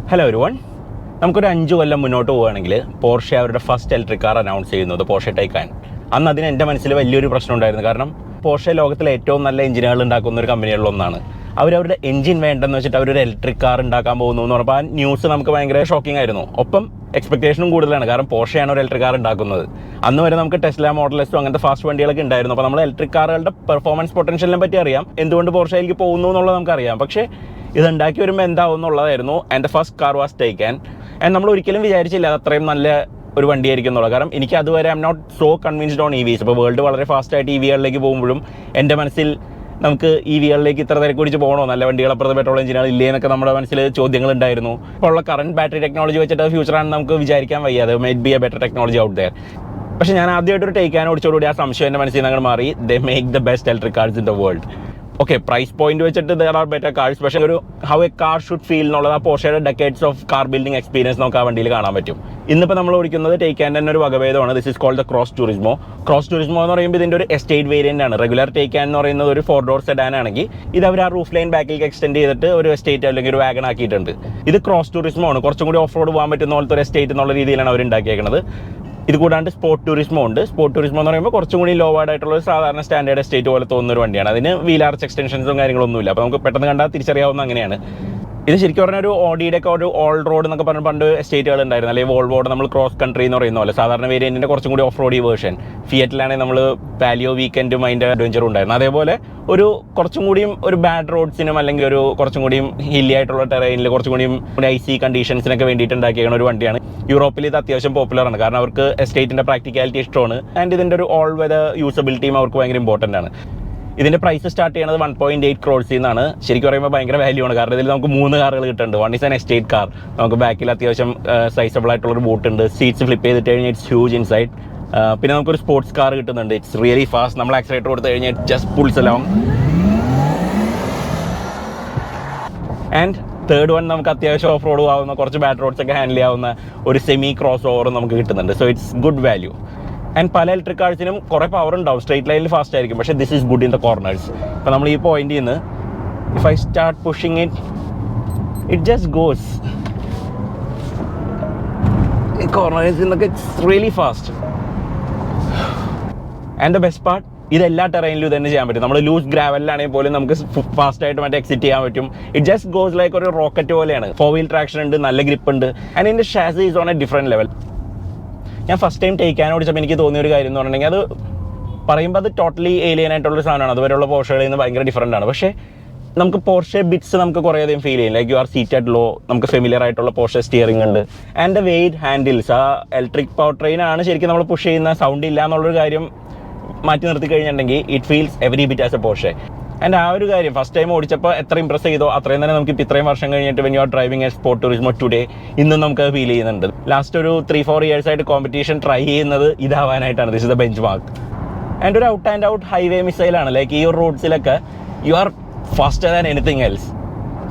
Hello everyone. നമുക്കൊരു 5 കൊല്ലം മുന്നോട്ട് പോവുകയാണെങ്കിൽ പോർഷെ അവരുടെ ഫസ്റ്റ് ഇലക്ട്രിക് കാർ അനൗൺസ് ചെയ്യുന്നത് പോർഷെ ടൈക്കാൻ. അന്ന് അതിന് എൻ്റെ മനസ്സിൽ വലിയൊരു പ്രശ്നം ഉണ്ടായിരുന്നു. കാരണം പോർഷെ ലോകത്തിലെ ഏറ്റവും നല്ല എഞ്ചിനുകൾ ഉണ്ടാക്കുന്ന ഒരു കമ്പനികളിലൊന്നാണ്. അവരുടെ എഞ്ചിൻ വേണ്ടെന്ന് വെച്ചിട്ട് അവരൊരു ഇലക്ട്രിക് കാർ ഉണ്ടാക്കാൻ പോകുന്നു എന്ന് പറഞ്ഞപ്പോൾ ആ ന്യൂസ് നമുക്ക് ഭയങ്കര ഷോക്കിംഗ് ആയിരുന്നു. ഒപ്പം എക്സ്പെക്ടേഷനും കൂടുതലാണ്. കാരണം പോർഷെയാണ് ഒരു ഇലക്ട്രിക് കാർ ഉണ്ടാക്കുന്നത്. അന്ന് വരെ നമുക്ക് ടെസ്ല മോഡൽ എസ് അങ്ങനത്തെ ഫാസ്റ്റ് വണ്ടികളൊക്കെ ഉണ്ടായിരുന്നു. അപ്പോൾ നമ്മൾ ഇലക്ട്രിക് കാറുകളുടെ പെർഫോമൻസ് പൊട്ടൻഷ്യലിനെ പറ്റി അറിയാം, എന്തുകൊണ്ട് പോർഷയിലേക്ക് പോകുന്നു എന്നുള്ളത് നമുക്കറിയാം. പക്ഷേ ഇതുണ്ടാക്കി വരുമ്പോൾ എന്താവും എന്നുള്ളതായിരുന്നു. എൻ്റെ ഫസ്റ്റ് കാർ വാസ് ടൈക്കാൻ. നമ്മൾ ഒരിക്കലും വിചാരിച്ചില്ല അത് അത്രയും നല്ല ഒരു വണ്ടിയായിരിക്കും എന്നുള്ളത്. കാരണം എനിക്ക് അതുവരെ I am not so convinced on EVs. ഇപ്പോൾ വേൾഡ് വളരെ ഫാസ്റ്റായിട്ട് EVകളിലേക്ക് പോകുമ്പോഴും എൻ്റെ മനസ്സിൽ നമുക്ക് EVകളിലേക്ക് ഇത്ര തിരക്ക് പിടിച്ച് പോകണോ, നല്ല വണ്ടികൾ അപ്പുറത്തെ പെട്രോൾ എഞ്ചിനുകൾ ഇല്ലേ എന്നൊക്കെ നമ്മുടെ മനസ്സിൽ ചോദ്യങ്ങളുണ്ടായിരുന്നു. ഇപ്പോൾ ഉള്ള കറണ്ട് ബാറ്ററി ടെക്നോളജി വെച്ചിട്ട് ഫ്യൂച്ചറാണെന്ന് നമുക്ക് വിചാരിക്കാൻ വയ്യ. അത് might be a better technology out there. പക്ഷേ ഞാൻ ആദ്യമായിട്ട് ഒരു ടൈക്കാൻ ഓടിച്ചോടുകൂടി ആ സംശയം എൻ്റെ മനസ്സിൽ നിന്ന് അങ്ങ് മാറി. They make the best electric cars in the world. Okay, price point വെച്ചിട്ട് ദർ ആർ ബെറ്റർ കാർസ്. പക്ഷേ ഒരു how a car should feel എന്നുള്ളത് ആ പോർഷയുടെ decades of car building experience നമുക്ക് ആ വണ്ടിയിൽ കാണാൻ പറ്റും. ഇന്നിപ്പോൾ നമ്മൾ ഓടിക്കുന്നത് ടൈക്കാൻ്റെ തന്നെ ഒരു വകഭേദമാണ്. This is called the Cross Turismo. Cross Turismo എന്ന് പറയുമ്പോൾ ഇതിൻ്റെ ഒരു എസ്റ്റേറ്റ് വേരിയൻ്റ് ആണ്. റെഗുലർ ടൈക്കാൻ എന്ന് പറയുന്നത് ഒരു 4 ഡോർ സെഡാൻ ആണെങ്കിൽ ഇത് അവർ ആ റൂഫ് ലൈൻ ബാക്കിലേക്ക് എക്സ്റ്റെൻഡ് ചെയ്തിട്ട് ഒരു എസ്റ്റേറ്റ് അല്ലെങ്കിൽ ഒരു വാഗൺ ആക്കിയിട്ടുണ്ട്. ഇത് ക്രോസ് ടൂറിസ്മോ ആണ്. കുറച്ചും കൂടി ഓഫ് റോഡ് പോകാൻ പറ്റുന്ന പോലത്തെ ഒരു എസ്റ്റേറ്റ് എന്നുള്ള രീതിയിലാണ് അവർ ഉണ്ടാക്കിയേക്കുന്നത്. ഇത് കൂടാണ്ട് സ്പോർട്ട് ടൂറിസ്മോ ഉണ്ട്. സ്പോർട്ട് ടൂറിസ്മോ എന്ന് പറയുമ്പോൾ കുറച്ചും കൂടി ലോവേർഡ് ആയിട്ടുള്ള ഒരു സാധാരണ സ്റ്റാൻഡേർഡ് എസ്റ്റേറ്റ് പോലെ തോന്നുന്ന ഒരു വണ്ടിയാണ്. അതിന് വീൽ ആർച്ച് എക്സ്റ്റൻഷൻസും കാര്യങ്ങളൊന്നുമില്ല. അപ്പോൾ നമുക്ക് പെട്ടെന്ന് കണ്ടാൽ തിരിച്ചറിയാവുന്ന അങ്ങനെയാണ്. ഇത് ശരിക്കും പറഞ്ഞാൽ ഒരു ഓഡിയുടെ ഒക്കെ ഒരു ഓൾ റോഡ് എന്നൊക്കെ പറഞ്ഞ പണ്ട് എസ്റ്റേറ്റുകൾ ഉണ്ടായിരുന്നു. അല്ലെങ്കിൽ വോൾവോയുടെ നമ്മൾ ക്രോസ് കൺട്രി എന്ന് പറയുന്ന പോലെ സാധാരണ വേരിയൻറ്റിൻ്റെ കുറച്ചും കൂടി ഓഫ് റോഡി വേർഷൻ. ഫിയറ്റിലാണെങ്കിൽ നമ്മൾ പാലിയോ വീക്കെൻഡും അതിൻ്റെ അഡ്വഞ്ചറും ഉണ്ടായിരുന്നു. അതേപോലെ ഒരു കുറച്ചും കൂടിയും ഒരു ബാഡ് റോഡ്സിനും അല്ലെങ്കിൽ ഒരു കുറച്ചും കൂടിയും ഹില്ലി ആയിട്ടുള്ള ടെറൈനിൽ കുറച്ചും കൂടിയും ഐസി കണ്ടീഷൻസിനൊക്കെ വേണ്ടിയിട്ട് ഉണ്ടാക്കിയ ഒരു വണ്ടിയാണ്. യൂറോപ്പിൽ ഇത് അത്യാവശ്യം പോപ്പുലറാണ്. കാരണം അവർക്ക് എസ്റ്റേറ്റിൻ്റെ പ്രാക്ടിക്കാലിറ്റി ഇഷ്ടമാണ്. ആൻഡ് ഇതിൻ്റെ ഒരു ഓൾ വെതർ യൂസബിലിറ്റിയും അവർക്ക് ഭയങ്കര ഇമ്പോർട്ടൻ്റ് ആണ്. ഇതിൻ്റെ പ്രൈസ് സ്റ്റാർട്ട് ചെയ്യുന്നത് 1.8 crores എന്നാണ്. ശരിക്കും പറയുമ്പോൾ ഭയങ്കര വാല്യൂ ആണ്. കാരണം ഇതിൽ നമുക്ക് 3 കാറുകൾ കിട്ടുന്നുണ്ട്. One is an estate car. നമുക്ക് ബാക്കിൽ അത്യാവശ്യം സൈസബിൾ ആയിട്ടുള്ളൊരു ബൂട്ട് ഉണ്ട്. സീറ്റ്സ് ഫ്ലിപ്പ് ചെയ്തിട്ട് കഴിഞ്ഞാൽ ഇറ്റ്സ് ഹ്യൂജ് ഇൻസൈഡ്. പിന്നെ നമുക്കൊരു സ്പോർട്സ് കാർ കിട്ടുന്നുണ്ട്. It's really fast. നമ്മൾ ആക്സിലേറ്റർ കൊടുത്തു കഴിഞ്ഞാൽ just pulls along. And third one നമുക്ക് അത്യാവശ്യം ഓഫ് റോഡ് ആവുന്ന കുറച്ച് ബാഡ് റോഡ്സ് ഒക്കെ ഹാൻഡിൽ ചെയ്യാവുന്ന ഒരു സെമി ക്രോസ് ഓവർ നമുക്ക് കിട്ടുന്നുണ്ട്. So it's good value. And പല ഇലക്ട്രിക് കാർസിനും കുറേ പവർ ഉണ്ടാവും. സ്ട്രേറ്റ് ലൈനിൽ ഫാസ്റ്റ് ആയിരിക്കും. പക്ഷേ this is good in the corners. ഇപ്പോൾ നമ്മൾ ഈ പോയിന്റിൽ നിന്ന് if I start pushing it just goes. ഈ കോർണേഴ്സിൽ നിന്നൊക്കെ it's really fast. And the best part, ഇതെല്ലാ ടെറൈനിലും തന്നെ ചെയ്യാൻ പറ്റും. നമ്മൾ ലൂസ് ഗ്രാവലിലാണെങ്കിൽ പോലും നമുക്ക് ഫാസ്റ്റായിട്ട് മറ്റേ എക്സിറ്റ് ചെയ്യാൻ പറ്റും. ഇറ്റ് ജസ്റ്റ് ഗോസ് ലൈക്ക് ഒരു റോക്കറ്റ് പോലെയാണ്. 4 വീൽ ട്രാക്ഷൻ ഉണ്ട്, നല്ല ഗ്രിപ്പ് ഉണ്ട്. ആൻഡ് ഇതിൻ്റെ chassis is on a different level. ഞാൻ ഫസ്റ്റ് ടൈം ടൈക്കാൻ ഓടിച്ചപ്പോൾ എനിക്ക് തോന്നിയ ഒരു കാര്യം എന്ന് പറഞ്ഞിട്ടുണ്ടെങ്കിൽ അത് പറയുമ്പോൾ അത് ടോട്ടലി ഏലിയൻ ആയിട്ടുള്ളൊരു സാധനമാണ്. അതുവരെയുള്ള പോർഷകളിൽ നിന്ന് ഭയങ്കര ഡിഫറൻ്റ് ആണ്. പക്ഷേ നമുക്ക് പോർഷെ ബിറ്റ്സ് നമുക്ക് കുറേയധികം ഫീൽ ചെയ്യും. Like you are seated low. നമുക്ക് ഫെമിലിയർ ആയിട്ടുള്ള പോർഷെ സ്റ്റിയറിംഗ് ഉണ്ട്. ആൻഡ് ദ വെയിറ്റ് ഹാൻഡിൽസ്, ആ ഇലക്ട്രിക് പവർ ട്രെയിൻ ആണ് ശരിക്കും നമ്മൾ പുഷ് ചെയ്യുന്ന സൗണ്ട് ഇല്ല എന്നുള്ളൊരു കാര്യം മാറ്റി നിർത്തി കഴിഞ്ഞിട്ടുണ്ടെങ്കിൽ it feels every bit as a Porsche. And ആ ഒരു കാര്യം ഫസ്റ്റ് ടൈം ഓടിച്ചപ്പോൾ എത്ര ഇംപ്രസ് ചെയ്തോ അത്രയും തന്നെ നമുക്ക് ഇപ്പോൾ ഇത്രയും വർഷം കഴിഞ്ഞിട്ട് when you R driving A sport Turismo today ഇന്നും നമുക്ക് ഫീൽ ചെയ്യുന്നുണ്ട്. ലാസ്റ്റ് ഒരു 3-4 years ആയിട്ട് കോമ്പറ്റീഷൻ ട്രൈ ചെയ്യുന്നത് ഇതാവാനായിട്ടാണ്. This is the benchmark. And ഒരു ഔട്ട് ആൻഡ് ഔട്ട് ഹൈവേ മിസൈലാണ്. ലൈക്ക് ഈ ഒരു റോഡ്സിലൊക്കെ you are faster than anything else.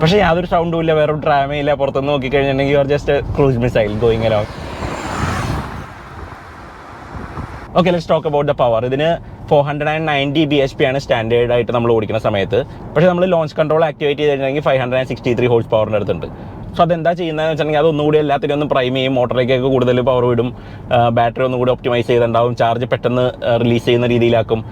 പക്ഷേ യാതൊരു സൗണ്ടും ഇല്ല, വേറൊരു ഡ്രാമയും ഇല്ല. പുറത്തുനിന്ന് നോക്കിക്കഴിഞ്ഞിട്ടുണ്ടെങ്കിൽ you are just cruise missile going along. Okay, let's talk about the power. ഇതിന് 490 bhp ആണ് സ്റ്റാൻഡേർഡ് ആയിട്ട് നമ്മൾ ഓടിക്കുന്ന സമയത്ത്. പക്ഷേ നമ്മൾ ലോഞ്ച് കൺട്രോൾ ആക്ടിവേറ്റ് ചെയ്തിട്ടുണ്ടെങ്കിൽ 563 horse പവറിൻ്റെ അടുത്തുണ്ട്. സോ അതെന്താ ചെയ്യുന്നതെന്ന് വെച്ചിട്ടുണ്ടെങ്കിൽ അതൊന്നുകൂടി എല്ലാത്തിനും ഒന്ന് പ്രൈം ചെയ്യും. മോട്ടറിലേക്കൊക്കെ കൂടുതൽ പവർ വിടും. ബാറ്ററി ഒന്നുകൂടി ഒപ്റ്റിമൈസ് ചെയ്തിട്ടുണ്ടാവും. ചാർജ് പെട്ടെന്ന് റിലീസ് ചെയ്യുന്ന രീതിയിലാക്കും.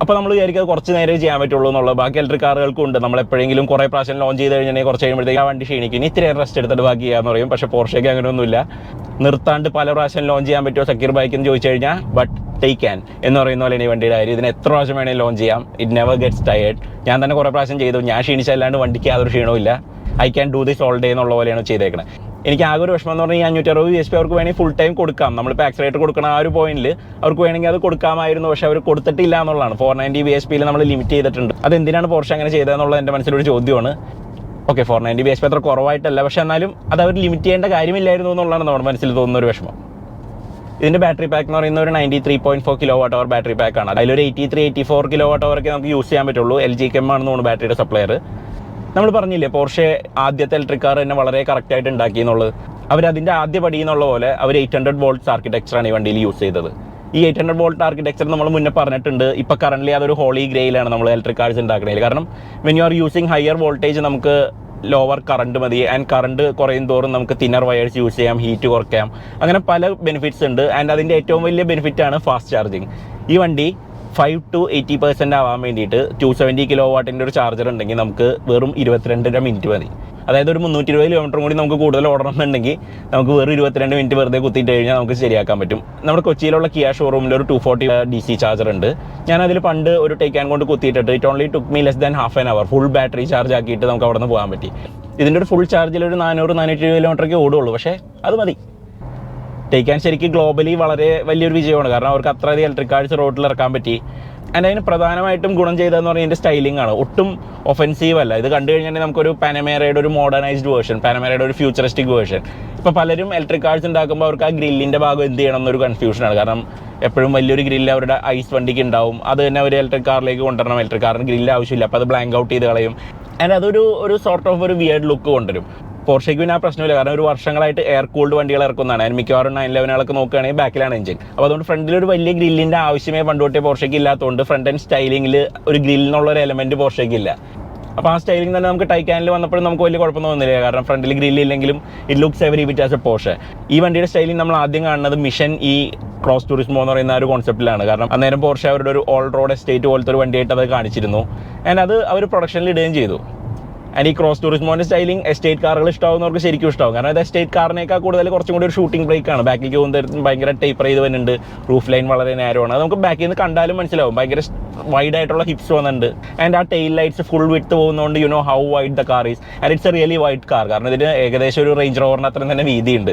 അപ്പോൾ നമ്മൾ വിചാരിക്കുക കുറച്ച് നേരം ചെയ്യാൻ പറ്റുള്ളൂ എന്നുള്ളത്. ബാക്കി ഇലക്ട്രിക് കാറുകൾക്കും ഉണ്ട്. നമ്മൾ എപ്പോഴെങ്കിലും കുറേ പ്രാവശ്യം ലോഞ്ച് ചെയ്ത് കഴിഞ്ഞാൽ കുറച്ച് കഴിയുമ്പോഴത്തേക്ക് ആ വണ്ടി ക്ഷീണിക്കും. ഇനി ഇത്തിരി റെസ്റ്റ് എടുത്തിട്ട് ബാക്കി ചെയ്യാമെന്ന് പറയും. പക്ഷേ പോർഷയ്ക്ക് അങ്ങനെയൊന്നുമില്ല. നിർത്താണ്ട് പല പ്രാവശ്യം ലോഞ്ച് ചെയ്യാൻ പറ്റുമോ സെക്യൂർ ബൈക്ക് എന്ന് ചോദിച്ചു കഴിഞ്ഞാൽ ബട്ട് ടൈക്കാൻ എന്ന് പറയുന്ന പോലെയാണ് ഈ വണ്ടിയുടെ കാര്യം. ഇതിന് എത്ര പ്രാവശ്യം വേണമെങ്കിൽ ലോഞ്ച് ചെയ്യാം. It never gets tired. ഞാൻ തന്നെ കുറേ പ്രാവശ്യം ചെയ്തു. ഞാൻ ക്ഷീണിച്ചല്ലാണ്ട് വണ്ടിക്ക് യാതൊരു ക്ഷീണവും ഇല്ല. I can do this all day എന്നുള്ള പോലെയാണ് ചെയ്തേക്കുന്നത്. എനിക്ക് ആകെ ഒരു വിഷമം എന്ന് പറഞ്ഞാൽ 560 bhp അവർക്ക് വേണമെങ്കിൽ ഫുൾ ടൈം കൊടുക്കാം. നമ്മളിപ്പോൾ ആക്സിലേറ്റർ കൊടുക്കുന്ന ആ ഒരു പോയിന്റിൽ അവർക്ക് വേണമെങ്കിൽ അത് കൊടുക്കാമായിരുന്നു. പക്ഷേ അവർ കൊടുത്തിട്ടില്ല എന്നുള്ളതാണ്. 490 bhp നമ്മൾ ലിമിറ്റ് ചെയ്തിട്ടുണ്ട്. അതെന്തിനാണ് പോർഷെ അങ്ങനെ ചെയ്തതെന്നുള്ളത് എൻ്റെ മനസ്സിലൊരു ചോദ്യമാണ്. ഓക്കെ, 490 bhp അത്ര കുറവായിട്ടല്ല, പക്ഷേ എന്നാലും അത് അവർ ലിമിറ്റ് ചെയ്യേണ്ട കാര്യമില്ലായിരുന്നു എന്നുള്ളതാണ് നമ്മുടെ മനസ്സിൽ തോന്നുന്ന ഒരു വിഷമം. ഇതിൻ്റെ ബാറ്ററി പാക്ക് എന്ന് പറയുന്ന ഒരു 93.4 kWh ബാറ്ററി പാക്കാണ്. അതിലൊരു 83-84 kWh ഒക്കെ നമുക്ക് യൂസ് ചെയ്യാൻ പറ്റുള്ളൂ. LG Chem ആണെന്ന് തോന്നുന്നു ബാറ്ററിയുടെ സപ്ലയർ. നമ്മൾ പറഞ്ഞില്ലേ പോർഷെ ആദ്യത്തെ ഇലക്ട്രിക് കാർ തന്നെ വളരെ കറക്റ്റായിട്ട് ഉണ്ടാക്കി എന്നുള്ളത്. അവരതിൻ്റെ ആദ്യ പടി എന്നുള്ള പോലെ അവർ 800 volts ആർക്കിടെക്ചറാണ് ഈ വണ്ടിയിൽ യൂസ് ചെയ്തത്. ഈ 800 volt ആർക്കിടെക്ചർ നമ്മൾ മുന്നേ പറഞ്ഞിട്ടുണ്ട്. ഇപ്പോൾ കറൻ്റ്ലി അതൊരു ഹോളി ഗ്രേയിലാണ് നമ്മൾ ഇലക്ട്രിക് കാർസ് ഉണ്ടാക്കണേൽ. കാരണം when you are using higher voltage നമുക്ക് ലോവർ കറണ്ട് മതി. ആൻഡ് കറണ്ട് കുറയും തോറും നമുക്ക് തിന്നർ വയേഴ്സ് യൂസ് ചെയ്യാം, ഹീറ്റ് കുറയ്ക്കാം, അങ്ങനെ പല ബെനിഫിറ്റ്സ് ഉണ്ട്. ആൻഡ് അതിൻ്റെ ഏറ്റവും വലിയ ബെനിഫിറ്റാണ് ഫാസ്റ്റ് ചാർജിങ്. ഈ വണ്ടി 5 to 80% ആവാൻ വേണ്ടിയിട്ട് 270 kW ഒരു ചാർജർ ഉണ്ടെങ്കിൽ നമുക്ക് വെറും 22 മിനിറ്റ് മതി. അതായത് ഒരു 320 കിലോമീറ്ററും കൂടി നമുക്ക് കൂടുതൽ ഓടണമെന്നുണ്ടെങ്കിൽ നമുക്ക് വെറും 22 മിനിറ്റ് വെറുതെ കുത്തിയിട്ട് കഴിഞ്ഞാൽ നമുക്ക് ശരിയാക്കാൻ പറ്റും. നമ്മുടെ കൊച്ചിയിലുള്ള കിയ ഷോറൂമിൽ ഒരു 240 DC ചാർജർ ഉണ്ട്. ഞാനതിൽ പണ്ട് ഒരു ടേക്കാൻ കൊണ്ട് കുത്തിയിട്ടിട്ട് it only took me less than half an hour full battery charge ആക്കിയിട്ട് നമുക്ക് അവിടെ നിന്ന് പോകാൻ പറ്റി. ഇതിൻ്റെ ഒരു ഫുൾ ചാർജിൽ ഒരു 400-420 കിലോമീറ്ററൊക്കെ ഓടുള്ളൂ. പക്ഷേ അത് മതി. ടേക്കാൻ ശരിക്കും ഗ്ലോബലി വളരെ വലിയൊരു വിജയമാണ്. കാരണം അവർക്ക് അത്രയധികം ഇലക്ട്രിക് കാർസ് റോഡിൽ ഇറക്കാൻ പറ്റി. ആൻഡ് അതിന് പ്രധാനമായിട്ടും ഗുണം ചെയ്തതെന്ന് പറഞ്ഞാൽ ഇതിൻ്റെ സ്റ്റൈലിംഗ് ആണ്. ഒട്ടും ഒഫെൻസീവ് അല്ല. ഇത് കണ്ടു കഴിഞ്ഞാൽ നമുക്കൊരു പാനമേരയുടെ ഒരു മോഡേണൈസ്ഡ് വേർഷൻ, പാനമേരയുടെ ഒരു ഫ്യൂച്ചറിസ്റ്റിക് വേർഷൻ. ഇപ്പോൾ പലരും ഇലക്ട്രിക് കാർസ് ഉണ്ടാക്കുമ്പോൾ അവർക്ക് ആ ഗ്രില്ലിൻ്റെ ഭാഗം എന്ത് ചെയ്യണം എന്നൊരു കൺഫ്യൂഷനാണ്. കാരണം എപ്പോഴും വലിയൊരു ഗ്രില്ല് അവരുടെ ഐസ് വണ്ടിക്ക് ഉണ്ടാവും. അത് തന്നെ ഒരു ഇലക്ട്രിക് കാറിലേക്ക് കൊണ്ടുവരണം. ഇലക്ട്രിക് കാറിന് ഗ്രില്ല് ആവശ്യമില്ല, അപ്പോൾ അത് ബ്ലാങ്ക് ഔട്ട് ചെയ്ത് കളയും. ആൻഡ് അതൊരു സോർട്ട് ഓഫ് ഒരു വിയർഡ് ലുക്ക് കൊണ്ടുവരും. പോർഷയ്ക്ക് പിന്നെ ആ പ്രശ്നമില്ല. കാരണം ഒരു വർഷങ്ങളായിട്ട് എയർ കൂൾഡ് വണ്ടികൾ ഇറക്കുന്നതാണ്. അതിന് മിക്കവാറും 911 നോക്കുകയാണെങ്കിൽ ബാക്കിലാണ് എഞ്ചിൻ. അപ്പോൾ അതുകൊണ്ട് ഫ്രണ്ടിൽ ഒരു വലിയ ഗ്രില്ലിൻ്റെ ആവശ്യമേ പണ്ടുതൊട്ടേ പോർഷയ്ക്ക് ഇല്ലാത്തതുകൊണ്ട് ഫ്രണ്ട് ആൻഡ് സ്റ്റൈലിംഗിൽ ഒരു ഗ്രില്ലെന്നുള്ളൊരു എലമെൻറ്റ് പോർഷയ്ക്ക് ഇല്ല. അപ്പോൾ ആ സ്റ്റൈലിംഗ് തന്നെ നമുക്ക് ടൈക്കാനിൽ വന്നപ്പോഴും നമുക്ക് വലിയ കുഴപ്പം തോന്നുന്നില്ല. കാരണം ഫ്രണ്ടിൽ ഗ്രില്ലില്ലെങ്കിലും it looks every bit as a Porsche. ഈ വണ്ടിയുടെ സ്റ്റൈലിംഗ് നമ്മൾ ആദ്യം കാണുന്നത് മിഷൻ ഈ ക്രോസ് ടൂറിസ്മോ എന്ന് പറയുന്ന ഒരു കോൺസെപ്റ്റിലാണ്. കാരണം അന്നേരം പോർഷെ അവരുടെ ഒരു ഓൾ റോഡ് എസ്റ്റേറ്റ് പോലത്തെ ഒരു വണ്ടിയായിട്ട് അത് കാണിച്ചിരുന്നു. ആൻഡ് അത് അവർ പ്രൊഡക്ഷനിൽ ഇടുകയും ചെയ്തു. ആൻഡ് ഈ ക്രോസ് ടൂറിസ്മോൻ്റെ സ്റ്റൈലിംഗ് എസ്റ്റേറ്റ് കാറുകൾ ഇഷ്ടമാകുന്നവർക്ക് ശരിക്കും ഇഷ്ടമാകും. കാരണം അത് എസ്റ്റേറ്റ് കാറിനേക്കാൾ കൂടുതൽ കുറച്ചും കൂടി ഒരു ഷൂട്ടിംഗ് ബ്രേക്കാണ്. ബാക്കിലേക്ക് പോകുന്ന ഭയങ്കര ടേപ്പർ ചെയ്ത് വരുന്നുണ്ട്. റൂഫ് ലൈൻ വളരെ നേരമാണ്. അത് നമുക്ക് ബാക്കിൽ നിന്ന് കണ്ടാലും മനസ്സിലാവും. ഭയങ്കര വൈഡ് ആയിട്ടുള്ള ഹിപ്സ് വന്നിട്ടുണ്ട്. ആൻഡ് ആ ടെയിൽ ലൈറ്റ്സ് ഫുൾ വിട്ട് പോകുന്നതുകൊണ്ട് you know how wide the car is. And it's A really wide car. കാരണം ഇതിന് ഏകദേശം ഒരു റേഞ്ച് റോവറിന് അത്രയും തന്നെ വീതിയുണ്ട്.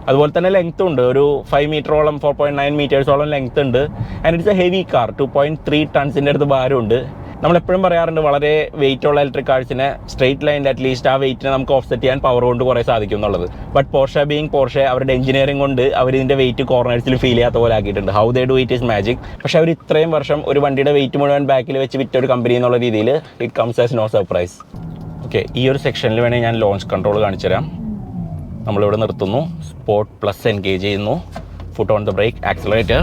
അതുപോലെ തന്നെ ലെങ്ത്തും ഉണ്ട്. ഒരു 5 മീറ്ററോളം 4.9 മീറ്റേഴ്സോളം ലെങ്ത് ഉണ്ട്. And it's A heavy car. 2.3 ടൺസിൻ്റെ അടുത്ത് ഭാരമുണ്ട്. നമ്മളെപ്പോഴും പറയാറുണ്ട് വളരെ വെയിറ്റ് ഉള്ള ഇലക്ട്രിക് കാർസിനെ സ്ട്രെയിറ്റ് ലൈനിൽ അറ്റ്ലീസ്റ്റ് ആ വെയിറ്റിനെ നമുക്ക് ഓഫ്സെറ്റ് ചെയ്യാൻ പവർ കൊണ്ട് കുറേ സാധിക്കും എന്നുള്ളത്. ബട്ട് പോർഷെ ബീങ് പോർഷെ അവരുടെ എഞ്ചിനീയറിംഗ് കൊണ്ട് അവർ ഇതിൻ്റെ വെയിറ്റ് കോർണേഴ്സിൽ ഫീൽ ചെയ്യാത്ത പോലെ ആക്കിയിട്ടുണ്ട്. How they do it is magic. പക്ഷേ അവർ ഇത്രയും വർഷം ഒരു വണ്ടിയുടെ വെയിറ്റ് മുഴുവൻ ബാക്കിൽ വെച്ച് വിറ്റ ഒരു കമ്പനി എന്നുള്ള രീതിയിൽ it comes as no surprise. Okay, ഈ ഒരു സെക്ഷനിൽ വേണമെങ്കിൽ ഞാൻ ലോഞ്ച് കൺട്രോൾ കാണിച്ചു തരാം. നമ്മളിവിടെ നിർത്തുന്നു, സ്പോർട്ട് പ്ലസ് എൻഗേജ് ചെയ്യുന്നു, foot on the brake, accelerator,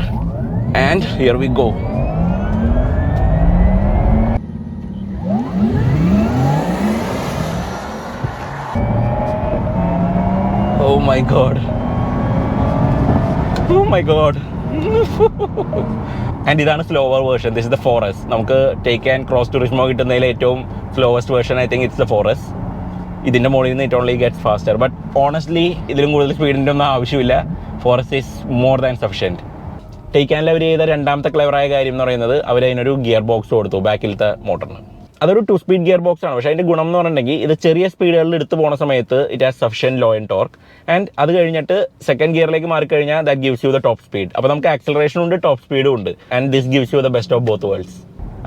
and here we go. Oh my god. Oh my god. And ഇതാണ് slower version. This is the 4S. നമുക്ക് ടേക്ക് ആൻഡ് ക്രോസ് ടൂറിസ്മോ കിട്ടുന്നതിൽ ഏറ്റവും slowest version I think it's the 4S. ഇതിൻ്റെ മുകളിൽ നിന്ന് it only gets faster. But honestly ഇതിലും കൂടുതൽ സ്പീഡിൻ്റെ ഒന്നും ആവശ്യമില്ല. 4S is more than sufficient. ടേക്കാനിൽ അവർ ചെയ്ത രണ്ടാമത്തെ ക്ലെവറായ കാര്യം എന്ന് പറയുന്നത് അവരതിനൊരു ഗിയർ ബോക്സ് കൊടുത്തു ബാക്കിലത്തെ മോട്ടറിന്. അതൊരു 2 സ്പീഡ് ഗിയർ ബോക്സ് ആണ്. പക്ഷേ അതിൻ്റെ ഗുണം എന്ന് പറഞ്ഞിട്ടുണ്ടെങ്കിൽ ഇത് ചെറിയ സ്പീഡുകളിൽ എടുത്ത് പോകുന്ന സമയത്ത് it has sufficient low in torque. And അത് കഴിഞ്ഞിട്ട് സെക്കൻഡ് ഗിയറിലേക്ക് മാറിക്കഴിഞ്ഞാൽ that gives you the top speed. അപ്പോൾ നമുക്ക് ആക്സിലറേഷനും ഉണ്ട്, ടോപ്പ് സ്പീഡും ഉണ്ട്. And this gives you the best of both worlds.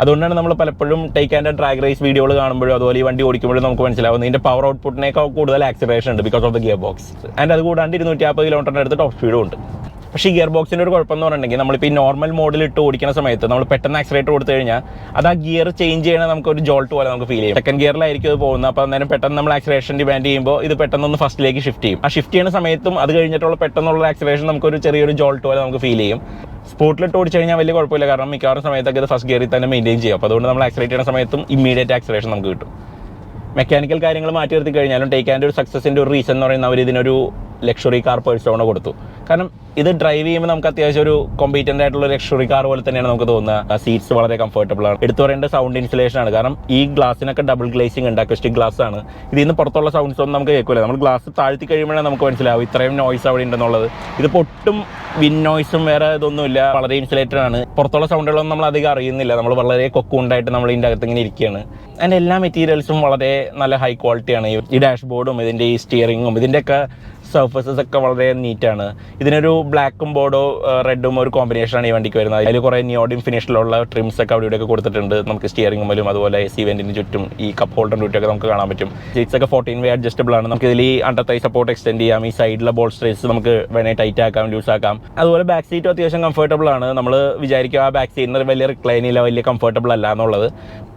അതുകൊണ്ടാണ് നമ്മൾ പലപ്പോഴും ടേക്ക് ആൻഡ് ഡ്രാഗ് റേസ് വീഡിയോകൾ കാണുമ്പോഴും അതുപോലെ ഈ വണ്ടി ഓടിക്കുമ്പോഴും നമുക്ക് മനസ്സിലാവും ഇതിൻ്റെ പവർ ഔട്ട്പുട്ടിനേക്കാൾ കൂടുതൽ ആക്സിലറേഷൻ ഉണ്ട് because of the gear box. And അത് കൂടാണ്ട് 250 കിലോമീറ്ററിൻ്റെ അടുത്ത് ടോപ്പ് സ്പീഡും ഉണ്ട്. പക്ഷേ ഈ ഗിയർ ബോക്സിൻ്റെ ഒരു കുഴപ്പം എന്ന് പറഞ്ഞിട്ടുണ്ടെങ്കിൽ നമ്മളിപ്പോൾ ഈ നോർമൽ മോഡിൽ ഇട്ട് ഓടിക്കുന്ന സമയത്ത് നമ്മൾ പെട്ടെന്ന് ആക്സിലേറ്റർ കൊടുത്തു കഴിഞ്ഞാൽ അത് ആ ഗിയർ ചേഞ്ച് ചെയ്യണത് നമുക്ക് ഒരു ജോൾട്ട് പോലെ നമുക്ക് ഫീൽ ചെയ്യും. സെക്കൻഡ് ഗിയറിലായിരിക്കും അത് പോകുന്നത്. അപ്പോൾ അന്നേരം പെട്ടെന്ന് നമ്മൾ ആക്സിലേഷൻ ഡിമാൻഡ് ചെയ്യുമ്പോൾ ഇത് പെട്ടെന്നൊന്ന് ഫസ്റ്റിലേക്ക് ഷിഫ്റ്റ് ചെയ്യും. ആ ഷിഫ്റ്റ് ചെയ്യുന്ന സമയത്തും അത് കഴിഞ്ഞിട്ടുള്ള പെട്ടെന്നുള്ള ആക്സിലേഷൻ നമുക്കൊരു ചെറിയൊരു ജോൾട്ട് പോലെ നമുക്ക് ഫീൽ ചെയ്യും. സ്പോർട്ടിലിട്ട് ഓടിച്ചു കഴിഞ്ഞാൽ വലിയ കുഴപ്പമില്ല. കാരണം മിക്കവാറും സമയത്തൊക്കെ ഇത് ഫസ്റ്റ് ഗിയറിൽ തന്നെ മെയിൻറ്റെയിൻ ചെയ്യും. അപ്പോൾ അതുകൊണ്ട് നമ്മൾ ആക്സിലേറ്റ് ചെയ്യുന്ന സമയത്തും ഇമ്മീഡിയറ്റ് ആക്സിലേഷൻ നമുക്ക് കിട്ടും. മെക്കാനിക്കൽ കാര്യങ്ങൾ മാറ്റി നിർത്തി കഴിഞ്ഞാലും ടേക്കാൻ്റെ ഒരു സക്സസിൻ്റെ ഒരു റീസൺ എന്ന് പറയുന്നത് അവർ ഇതിനൊരു ലക്ഷറി കാർ പേഴ്സോണ കൊടുത്തു. കാരണം ഇത് ഡ്രൈവ് ചെയ്യുമ്പോൾ നമുക്ക് അത്യാവശ്യം ഒരു കോമ്പീറ്റൻ്റ് ആയിട്ടുള്ള ലക്ഷറി കാർ പോലെ തന്നെയാണ് നമുക്ക് തോന്നുക. സീറ്റ്സ് വളരെ കംഫർട്ടബിൾ ആണ്. എടുത്തു പറയേണ്ട സൗണ്ട് ഇൻസുലേഷൻ ആണ്. കാരണം ഈ ഗ്ലാസിനൊക്കെ ഡബിൾ ഗ്ലേസിംഗ് ഉണ്ട്, അക്വസ്റ്റിക് ഗ്ലാസ് ആണ്. ഇതിൽ നിന്ന് പുറത്തുള്ള സൗണ്ട്സ് ഒന്നും നമുക്ക് കേൾക്കില്ല. നമ്മൾ ഗ്ലാസ് താഴ്ത്തി കഴിയുമ്പോഴാണ് നമുക്ക് മനസ്സിലാവും ഇത്രയും നോയ്സ് അവിടെ ഉണ്ടെന്നുള്ളത്. ഇതിപ്പോൾ ഒട്ടും വിൻ നോയ്സും വേറെ ഇതൊന്നുമില്ല, വളരെ ഇൻസുലേറ്റഡ് ആണ്. പുറത്തുള്ള സൗണ്ടുകളൊന്നും നമ്മൾ അധികം അറിയുന്നില്ല. നമ്മൾ വളരെ കൊക്കുണ്ടായിട്ട് നമ്മൾ ഇതിൻ്റെ അകത്ത് ഇങ്ങനെ ഇരിക്കുകയാണ്. ആൻഡ് എല്ലാ മെറ്റീരിയൽസും വളരെ നല്ല ഹൈ ക്വാളിറ്റിയാണ്. ഈ ഡാഷ്ബോർഡും ഇതിൻ്റെ ഈ സ്റ്റിയറിങ്ങും ഇതിൻ്റെയൊക്കെ സർഫസസ് ഒക്കെ വളരെ നീറ്റാണ്. ഇതിനൊരു ബ്ലാക്കും ബോർഡോ റെഡും ഒരു കോമ്പിനേഷനാണ് ഈ വണ്ടിക്ക് വരുന്നത്. അതിൽ കുറേ നിയോഡിയം ഫിനിഷിലുള്ള ട്രിംസ് ഒക്കെ അവിടെ ഇവിടെയൊക്കെ കൊടുത്തിട്ടുണ്ട്. നമുക്ക് സ്റ്റിയറിംഗ് മുതലും അതുപോലെ AC വെന്റിന് ചുറ്റും ഈ കപ്പ് ഹോൾഡറിന് ചുറ്റൊക്കെ നമുക്ക് കാണാൻ പറ്റും. സീറ്റ്സ് ഒക്കെ 14 വേ അഡ്ജസ്റ്റബിൾ ആണ്. നമുക്ക് ഇതിൽ ഈ അണ്ടർ തൈ സപ്പോർട്ട് എക്സ്റ്റെൻഡ് ചെയ്യാം. ഈ സൈഡിലെ ബോൾസ്റ്റേഴ്സ് നമുക്ക് വേണേൽ ടൈറ്റ് ആക്കാം, ലൂസ് ആക്കാം. അതുപോലെ ബാക്ക് സീറ്റും അത്യാവശ്യം കംഫർട്ടബിൾ ആണ്. നമ്മൾ വിചാരിക്കും ആ ബാക്ക് സീറ്റിന് വലിയ റിക്ലൈൻ ഇല്ല, വലിയ കംഫർട്ടബിൾ അല്ല എന്നുള്ളത്.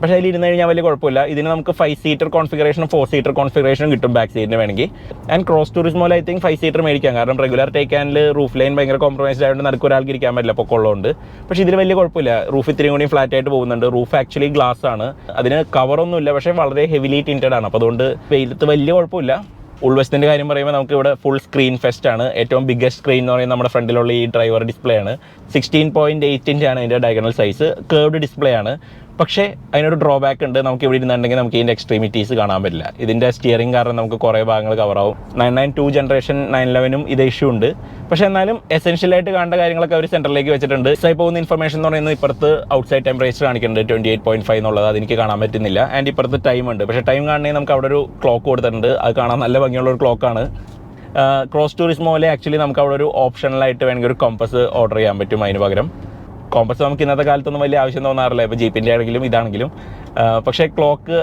പക്ഷേ അതിൽ ഇരുന്ന് കഴിഞ്ഞാൽ വലിയ കുഴപ്പമില്ല. ഇതിന് നമുക്ക് 5 സീറ്റർ കോൺഫിഗറേഷനും 4 സീറ്റർ കോൺഫിഗറേഷനും കിട്ടും ബാക്ക് സീറ്റിന് വേണമെങ്കിൽ. ആൻഡ് ക്രോസ് ടൂറിസ്മോയിൽ ഐ തിങ്ക് 5 സീറ്റർ മേടിക്കാം. കാരണം റെഗുലർ ടേക്കാൻ വേരിയന്റിൽ റൂഫ് ലൈൻ ഭയങ്കര കോംപ്രമൈസ്ഡ് ആയതുകൊണ്ട് നടക്കും ഒരാൾക്ക് ഇരിക്കാൻ പറ്റില്ല പൊക്കമുള്ളതുകൊണ്ട്. പക്ഷേ ഇതിൽ വലിയ കുഴപ്പമില്ല. റൂഫ് ഇത്രയും കൂടി ഫ്ലാറ്റ് ആയിട്ട് പോകുന്നുണ്ട്. റൂഫ് ആക്ച്വലി ഗ്ലാസ് ആണ്, അതിന് കവറൊന്നുമില്ല, പക്ഷേ വളരെ ഹെവിലി ടിൻറ്റഡ് ആണ്. അപ്പോൾ അതുകൊണ്ട് വെയിലത്ത് വലിയ കുഴപ്പമില്ല. ഉൾവശത്തിൻ്റെ കാര്യം പറയുമ്പോൾ നമുക്ക് ഇവിടെ ഫുൾ സ്ക്രീൻ ഫെസ്റ്റ് ആണ്. ഏറ്റവും ബിഗ്ഗസ്റ്റ് സ്ക്രീൻ എന്ന് പറയുന്നത് നമ്മുടെ ഫ്രണ്ടിലുള്ള ഈ ഡ്രൈവർ ഡിസ്പ്ലേ ആണ്. 16.8 ഇഞ്ചാണ് ഇതിൻ്റെ ഡയഗണൽ സൈസ്. കേർവ്ഡ് ഡിസ്പ്ലേ ആണ്. പക്ഷേ അതിനൊരു ഡ്രോബാക്ക് ഉണ്ട്. നമുക്ക് ഇവിടെ ഇരുന്നുണ്ടെങ്കിൽ നമുക്ക് ഇതിൻ്റെ എക്സ്ട്രീമിറ്റീസ് കാണാൻ പറ്റില്ല. ഇതിൻ്റെ സ്റ്റിയറിംഗ് കാരണം നമുക്ക് കുറേ ഭാഗങ്ങൾ കവറാവും. 992 ജനറേഷൻ 911 ഇത് ഇഷ്യൂ ഉണ്ട്. പക്ഷേ എന്നാലും എസെൻഷ്യലായിട്ട് കാണേണ്ട കാര്യങ്ങളൊക്കെ അവർ സെൻറ്ററിലേക്ക് വെച്ചിട്ടുണ്ട്. സൈഡ് പോകുന്ന ഇൻഫർമേഷൻ എന്ന് പറയുന്നത് ഇപ്പുറത്ത് ഔട്ട്സൈഡ് ടെമ്പറേച്ചർ കാണിക്കുന്നുണ്ട് 28.5 എന്നുള്ളത്. അതെനിക്ക് കാണാൻ പറ്റുന്നില്ല. ആൻഡ് ഇപ്പുറത്ത് ടൈം ഉണ്ട്. പക്ഷേ ടൈം കാണണമെങ്കിൽ നമുക്ക് അവിടെ ഒരു ക്ലോക്ക് കൊടുത്തിട്ടുണ്ട്. അത് കാണാൻ നല്ല ഭംഗിയുള്ള ഒരു ക്ലോക്കാണ്. ക്രോസ് ടൂറിസം പോലെ ആക്ച്വലി നമുക്ക് അവിടെ ഒരു ഓപ്ഷണലായിട്ട് വേണമെങ്കിൽ ഒരു കോമ്പസ് ഓർഡർ ചെയ്യാൻ പറ്റും. അതിന് പകരം കോമ്പസ് നമുക്ക് ഇന്നത്തെ കാലത്തൊന്നും വലിയ ആവശ്യം തോന്നാറില്ല, ഇപ്പോൾ ജീപ്പിൻ്റെ ആണെങ്കിലും ഇതാണെങ്കിലും. പക്ഷേ clock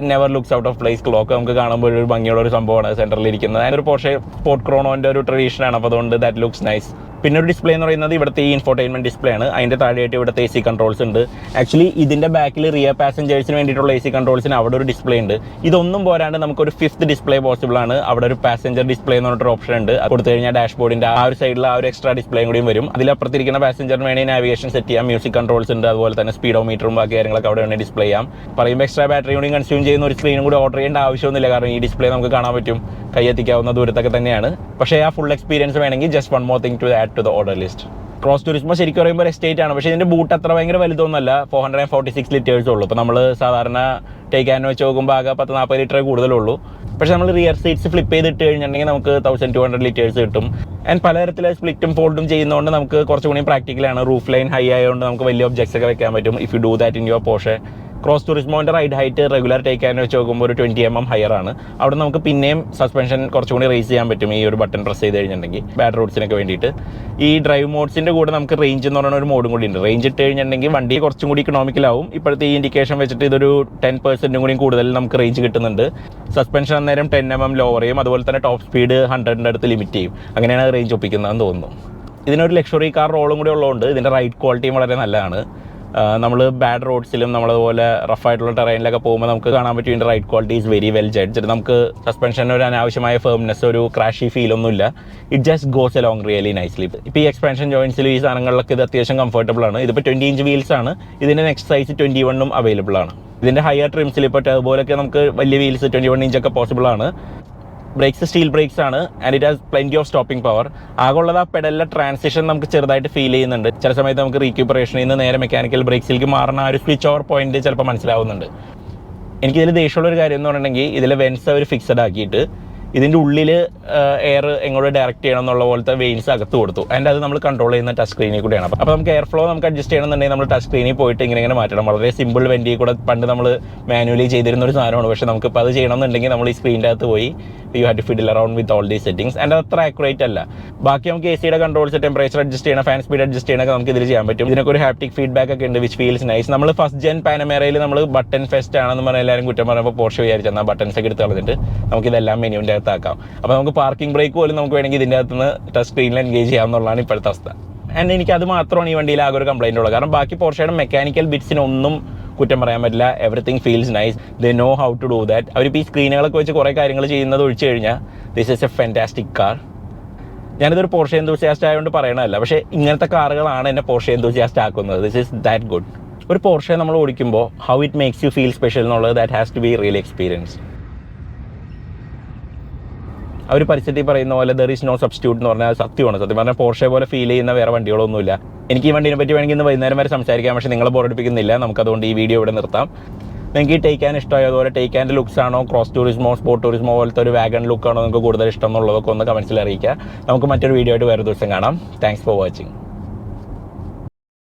never looks out of place. Clock നമുക്ക് കാണുമ്പോൾ ഒരു ഭംഗിയുള്ള ഒരു സംഭവമാണ് സെൻറ്ററിൽ ഇരിക്കുന്നത്. അതിനൊരു പോർഷെ സ്പോർട്ട് ക്രോണോൻ്റെ ഒരു ട്രഡീഷനാണ്. അപ്പോൾ അതുകൊണ്ട് ദാറ്റ് ലുക്സ് നൈസ്. പിന്നെ ഒരു ഡിസ്പ്ലേ എന്ന് പറയുന്നത് ഇവിടുത്തെ ഈ ഇൻഫോർടൈൻമെൻറ്റ് ഡിസ്പ്ലേ ആണ്. അതിൻ്റെ താഴെയായിട്ട് ഇവിടുത്തെ AC കൺട്രോൾസ് ഉണ്ട്. ആക്ച്വലി ഇതിൻ്റെ ബാക്കിൽ റിയർ പാസഞ്ചേഴ്സിന് വേണ്ടിയിട്ടുള്ള AC കൺട്രോൾസിന് അവിടെ ഒരു ഡിസ്പ്ലേ ഉണ്ട്. ഇതൊന്നും പോരാണ്ട് നമുക്കൊരു 5th ഡിസ്പ്ലേ പോസിബിൾ ആണ്. അവിടെ ഒരു പാസഞ്ചർ ഡിസ്പ്ലേ എന്ന് പറഞ്ഞിട്ടൊരു ഓപ്ഷൻ ഉണ്ട്. കൊടുത്തു കഴിഞ്ഞാൽ ഡാഷ്ബോർഡിൻ്റെ ആ ഒരു സൈഡിൽ ആ ഒരു എക്സ്ട്രാ ഡിസ്പ്ലേയും കൂടിയും വരും. അതിലപ്പുറത്തിരിക്കുന്ന പാസഞ്ചറിന് വേണ്ടി നാവിഗേഷൻ സെറ്റ് ചെയ്യാം. മ്യൂസിക് കൺട്രോൾസ് ഉണ്ട്. അതുപോലെ തന്നെ സ്പീഡോമീറ്ററും ബാക്കി കാര്യങ്ങളൊക്കെ അവിടെ വേണ്ടി ഡിസ്പ്ലേ ചെയ്യാം. പറയുമ്പോൾ എക്സ്ട്രാ ബാറ്ററി കൂടി കൺസ്യൂം ചെയ്യുന്ന ഒരു സ്ക്രീനും കൂടി ഓർഡർ ചെയ്യേണ്ട ആവശ്യമൊന്നുമില്ല. കാരണം ഈ ഡിസ്പ്ലേ നമുക്ക് കാണാൻ പറ്റും, കൈയെത്തിക്കാവുന്ന ദൂരത്തൊക്കെ തന്നെയാണ്. പക്ഷേ ആ ഫുൾ എക്സ്പീരിയൻസ് വേണമെങ്കിൽ just one more thing to add to the order list. Cross Turismo ശരിക്കും പറയുമ്പോൾ എസ്റ്റേറ്റ് ആണ്. പക്ഷേ ഇതിൻ്റെ ബൂട്ട് അത്ര ഭയങ്കര വലുതൊന്നുമല്ല. 446 ലിറ്റേഴ്സ് ഉള്ളൂ. ഇപ്പോൾ നമ്മൾ സാധാരണ ടേക്കാനോ വെച്ച് നോക്കുമ്പോൾ ആകെ 10-40 ലിറ്ററേ കൂടുതലുള്ളൂ. പക്ഷേ നമ്മൾ റിയർ സീറ്റ്സ് ഫ്ലിപ്പ് ചെയ്തിട്ട് കഴിഞ്ഞിട്ടുണ്ടെങ്കിൽ നമുക്ക് 1200 ലിറ്റേഴ്സ് കിട്ടും. ആൻഡ് പലതരത്തിലെ സ്പ്ലിറ്റും ഫോൾഡും ചെയ്യുന്നതുകൊണ്ട് നമുക്ക് കുറച്ചുകൂടി പ്രാക്ടിക്കലാണ്. റൂഫ് ലൈൻ ഹൈ ആയതുകൊണ്ട് നമുക്ക് വലിയ ഒബ്ജക്ട്സ് ഒക്കെ വെക്കാൻ പറ്റും. If you do that in your Porsche. Cross ടൂറിസ്മോൻ്റെ റൈഡ് ഹൈറ്റ് റെഗുലർ ടേക്കാനോ വെച്ച് നോക്കുമ്പോൾ ഒരു 20 mm ഹയർ ആണ്. അവിടെ നമുക്ക് പിന്നെയും സസ്പെൻഷൻ കുറച്ചുകൂടി റേസ് ചെയ്യാൻ പറ്റും ഈ ഒരു ബട്ടൺ പ്രസ് ചെയ്ത് കഴിഞ്ഞിട്ടുണ്ടെങ്കിൽ ബാഡ് റോഡ്സിനൊക്കെ വേണ്ടിയിട്ട്. ഈ ഡ്രൈവ് മോഡ്സിൻ്റെ കൂടെ നമുക്ക് റേഞ്ച് എന്ന് പറയുന്ന ഒരു മോഡും കൂടി ഉണ്ട്. റേഞ്ച് ഇട്ട് കഴിഞ്ഞിട്ടുണ്ടെങ്കിൽ വണ്ടി കുറച്ചും കൂടി ഇക്കണോമിക്കലാവും. ഇപ്പോഴത്തെ ഈ ഇൻഡിക്കേഷൻ വെച്ചിട്ട് ഇതൊരു 10% കൂടി കൂടുതൽ നമുക്ക് റേഞ്ച് കിട്ടുന്നുണ്ട്. സസ്പെൻഷൻ അന്നേരം 10 mm ലോവർ ചെയ്യും. അതുപോലെ തന്നെ ടോപ്പ് സ്പീഡ് 100ൻ്റെ അടുത്ത് ലിമിറ്റ് ചെയ്യും. അങ്ങനെയാണ് റേഞ്ച് ഒപ്പിക്കുന്നതെന്ന് തോന്നുന്നു. ഇതിനൊരു ലക്ഷറി കാർ റോളും കൂടി ഉള്ളതുകൊണ്ട് ഇതിൻ്റെ റൈഡ് ക്വാളിറ്റിയും വളരെ നല്ലതാണ്. നമ്മൾ ബാഡ് റോഡ്സിലും നമ്മളതുപോലെ റഫായിട്ടുള്ള ടെറൈനിലൊക്കെ പോകുമ്പോൾ നമുക്ക് കാണാൻ പറ്റും ഇതിൻ്റെ ride quality is very well judged. നമുക്ക് സസ്പെൻഷൻ ഒരു അനാവശ്യമായ ഫേംനെസ്, ഒരു ക്രാഷി ഫീലൊന്നുമില്ല. It just goes along really nicely. ഇപ്പോൾ ഈ എക്സ്പാൻഷൻ ജോയിൻസിലും ഈ സാധനങ്ങളിലൊക്കെ ഇത് അത്യാവശ്യം കംഫർട്ടബിൾ ആണ്. ഇതിപ്പോൾ 20 ഇഞ്ച് വീൽസ് ആണ്. ഇതിൻ്റെ നെക്സ്റ്റ് സൈസ് 21 അവൈലബിൾ ആണ്. ഇതിൻ്റെ ഹയർ ട്രിംസിൽ ഇപ്പോൾ അതുപോലെയൊക്കെ നമുക്ക് വലിയ വീൽസ് 21 ഇഞ്ചൊക്കെ പോസിബിൾ ആണ്. ബ്രേക്സ് സ്റ്റീൽ ബ്രേക്സ് ആണ്. And it has plenty of stopping power. ആകെയുള്ളത് ആ പെഡലിലെ ട്രാൻസിഷൻ നമുക്ക് ചെറുതായിട്ട് ഫീൽ ചെയ്യുന്നുണ്ട്. ചില സമയത്ത് നമുക്ക് റീക്യൂപ്പറേഷനിൽ നിന്ന് നേരെ മെക്കാനിക്കൽ ബ്രേക്സിലേക്ക് മാറുന്ന ആ ഒരു സ്വിച്ച് ഓവർ പോയിന്റ് ചിലപ്പോൾ മനസ്സിലാവുന്നുണ്ട്. എനിക്കിതിൽ ദേഷ്യമുള്ളൊരു കാര്യം എന്ന് പറഞ്ഞിട്ടുണ്ടെങ്കിൽ ഇതിലെ വെൻസ് അവർ ഫിക്സഡ് ആക്കിയിട്ട് ഇതിൻ്റെ ഉള്ളിൽ എയർ എങ്ങോട്ട് ഡയറക്റ്റ് ചെയ്യണം എന്നുള്ള പോലത്തെ വെയിൻസ് അകത്ത് കൊടുത്തു. ആൻഡ് അത് നമ്മൾ കൺട്രോൾ ചെയ്യുന്ന ടച്ച് സ്ക്രീനിൽ കൂടെയാണ്. അപ്പോൾ നമുക്ക് എയർ ഫ്ലോ നമുക്ക് അഡ്ജസ്റ്റ് ചെയ്യണമെന്നുണ്ടെങ്കിൽ നമ്മൾ ടച്ച് സ്ക്രീനിൽ പോയിട്ട് ഇങ്ങനെ മാറ്റണം. വളരെ സിമ്പിൾ വെൻറ്റിൽ കൂടെ പണ്ട് നമ്മൾ മാനുവലി ചെയ്തിരുന്ന ഒരു സാധനമാണ്. പക്ഷേ നമുക്കിപ്പോൾ അത് ചെയ്യണമെന്നുണ്ടെങ്കിൽ നമ്മൾ ഈ സ്ക്രീനിൻ്റെ അകത്ത് പോയി you have to fiddle around with all these settings. And അത് അത്ര ആക്യുറേറ്റ് അല്ല. ബാക്കി നമുക്ക് AC കൺട്രോൾസ്, ടെമ്പറേച്ചർ അഡ്ജസ്റ്റ് ചെയ്യണം, ഫാൻ സ്പീഡ് അഡ്ജസ്റ്റ് ചെയ്യണമൊക്കെ നമുക്ക് ഇതിൽ ചെയ്യാൻ പറ്റും. ഇതിനൊക്കെ ഒരു ഹാപ്റ്റിക് ഫീഡ്ബാക്ക് ഒക്കെ ഉണ്ട് വിച്ച് ഫീൽസ് നൈസ്. നമ്മൾ ഫസ്റ്റ് ജെൻ പാനമേറയിൽ നമ്മൾ ബട്ടൺ ഫെസ്റ്റ് ആണെന്ന് പറഞ്ഞാൽ എല്ലാവരും കുറ്റം പറയുമ്പോൾ പോർഷെ വിചാരിച്ചു എന്നാൽ ബട്ടൺസ് ഒക്കെ എടുത്ത് കളഞ്ഞിട്ട് നമുക്കിതെല്ലാം മെനുവിൻ്റെ അകത്താക്കാം. അപ്പോൾ നമുക്ക് പാർക്കിംഗ് ബ്രേക്ക് പോലും നമുക്ക് വേണമെങ്കിൽ ഇതിൻ്റെ അകത്ത് നിന്ന് ടച്ച് സ്ക്രീനിൽ എൻഗേജ് ചെയ്യാമെന്നുള്ളതാണ് ഇപ്പോഴത്തെ അവസ്ഥ. ആൻഡ് എനിക്ക് അത് മാത്രമാണ് ഈ വണ്ടിയിൽ ആകെ ഒരു കംപ്ലൈൻറ്റ് ഉള്ളത്. കാരണം ബാക്കി പോർഷയുടെ മെക്കാനിക്കൽ ബിറ്റ്സിനൊന്നും കുറ്റം പറയാൻ പറ്റില്ല. Everything feels nice. They know how to do that. അവരിപ്പോൾ ഈ സ്ക്രീനുകളൊക്കെ വെച്ച് കുറേ കാര്യങ്ങൾ ചെയ്യുന്നത് ഒഴിച്ചു കഴിഞ്ഞാൽ this is a fantastic car. ഞാനിതൊരു പോർഷെ എന്തൂസിയാസ്റ്റ് ആയതുകൊണ്ട് പറയണമല്ല, പക്ഷേ ഇങ്ങനത്തെ കാറുകളാണ് എന്നെ പോർഷെ എന്തൂസിയാസ്റ്റ് ആക്കുന്നത്. This is that good. ഒരു പോർഷെ നമ്മൾ ഓടിക്കുമ്പോൾ how it makes you feel special എന്നുള്ളത് that has to be really experience. അവർ പരിസ്ഥിതി പറയുന്ന പോലെ ദർ ഈസ് നോ സബ്സ്റ്റിറ്റ്യൂട്ട് എന്ന് പറഞ്ഞാൽ സത്യമാണ്. സത്യം പറഞ്ഞാൽ പോർഷെ പോലെ ഫീൽ ചെയ്യുന്ന വേറെ വണ്ടികളൊന്നുമില്ല. എനിക്ക് ഈ വണ്ടീനെ പറ്റി വേണമെങ്കിൽ ഇന്ന് വൈകുന്നേരം വരെ സംസാരിക്കാം, പക്ഷേ നിങ്ങളെ ബോറടിപ്പിക്കുന്നില്ല. നമുക്കതുകൊണ്ട് ഈ വീഡിയോ ഇവിടെ നിർത്താം. നിങ്ങൾക്ക് ടേക്കാൻ ഇഷ്ടമായോ, അതുപോലെ ടേക്കാൻ്റെ ലുക്സ് ആണോ, ക്രോസ് ടൂറിസ്മോ സ്പോർട്ട് ടൂറിസ്മോ പോലത്തെ ഒരു വാഗൺ ലുക്കാണോ നിങ്ങൾക്ക് കൂടുതൽ ഇഷ്ടം എന്നുള്ളതൊക്കെ ഒന്ന് കമൻസിൽ അറിയിക്കുക. നമുക്ക് മറ്റൊരു വീഡിയോ ആയിട്ട് വേറെ ദിവസം കാണാം. Thanks for watching.